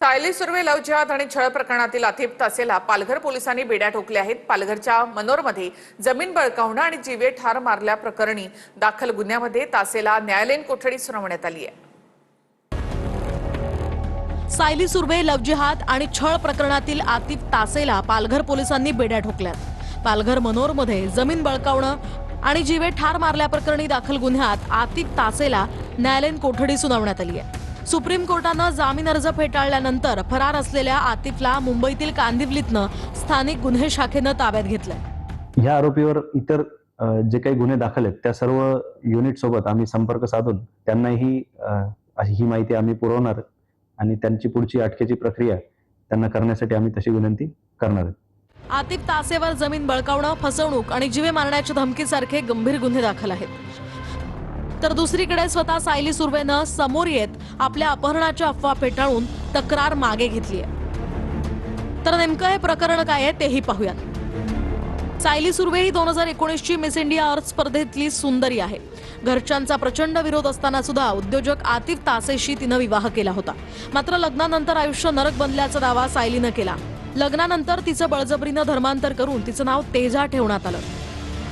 Sayali Surve love जिहाद आणि छळ प्रकरणातील आतिफ तासेला पालघर पोलिसांनी बेड्या ठोकल्या आहेत। पालघरच्या मनोरमध्ये जमीन बळकावणं आणि जीवे ठार मारल्या प्रकरणी दाखल गुन्ह्यामध्ये तासेला न्यायालयीन कोठडी सुनावण्यात आली आहे। सायली सुर्वे लव्ह जिहाद आणि छळ प्रकरणातील आतिफ तासेला पालघर पोलिसांनी बेड्या ठोकल्यात। पालघर मनोरमध्ये जमीन बळकावणं आणि जीवे ठार मारल्या प्रकरणी दाखल गुन्ह्यात आतिफ तासेला न्यायालयीन कोठडी सुनावण्यात आली आहे। सुप्रीम कोर्टानं जामीन अर्ज फेटाळल्यानंतर फरार असलेल्या आतिफला मुंबईतील कांदिवलीतनं स्थानिक गुन्हे शाखेनं ताब्यात घेतलंय। या आरोपीवर इतर जे काही गुन्हे दाखल आहेत त्या सर्व युनिट सोबत आम्ही संपर्क साधून त्यांनाही ही माहिती आम्ही पुरवणार आणि त्यांची पुढची अटकेची प्रक्रिया त्यांना करण्यासाठी आम्ही तशी विनंती करणार आहोत। आतिफ तासेवर जमीन बळकावणं, फसवणूक आणि जीवे मारण्याच्या धमकीसारखे गंभीर गुन्हे दाखल आहेत। तर दुसरीकडे स्वतः सायली सुर्वेनं समोर येत आपल्या अपहरणाच्या अफवा फेटाळून तक्रार मागे घेतली आहे। तर नेमकं हे प्रकरण काय आहे तेही पाहूयात। सायली सुर्वे ही 2019 ची मिस इंडिया अर्थ स्पर्धेतली सुंदरी आहे। घरच्यांचा प्रचंड विरोध असताना सुद्धा उद्योजक आतिफ तासेशी तिनं विवाह केला होता। मात्र लग्नानंतर आयुष्य नरक बनल्याचा दावा सायलीनं केला। लग्नानंतर तिचं बळजबरीनं धर्मांतर करून तिचं नाव तेजा ठेवण्यात आलं।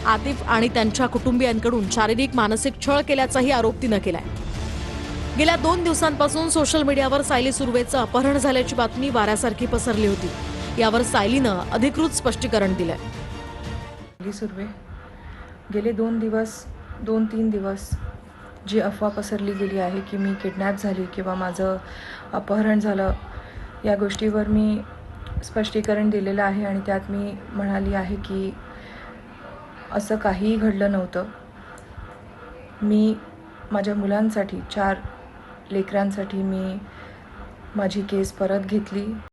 आतिफ आणि त्यांच्या कुटुंबियांकडून शारीरिक मानसिक छळ केल्याचाही आरोप तिनं केलाय। गेल्या 2 दिवसांपासून सोशल मीडियावर सायली सुर्वेचं अपहरण झाल्याची बातमी वाऱ्यासारखी पसरली होती। यावर सायलीनं अधिकृत स्पष्टीकरण दिलंय। सायली सुर्वे गेले 2-3 दिवस जी अफवा पसरली गेली आहे की मी किडनॅप झाली किंवा माझं अपहरण झालं, या गोष्टीवर मी स्पष्टीकरण दिलेलं आहे आणि त्यात मी म्हणाली आहे की असं काहीही घडलं नव्हतं। मी माझ्या मुलांसाठी 4 लेकरांसाठी मी माझी केस परत घेतली।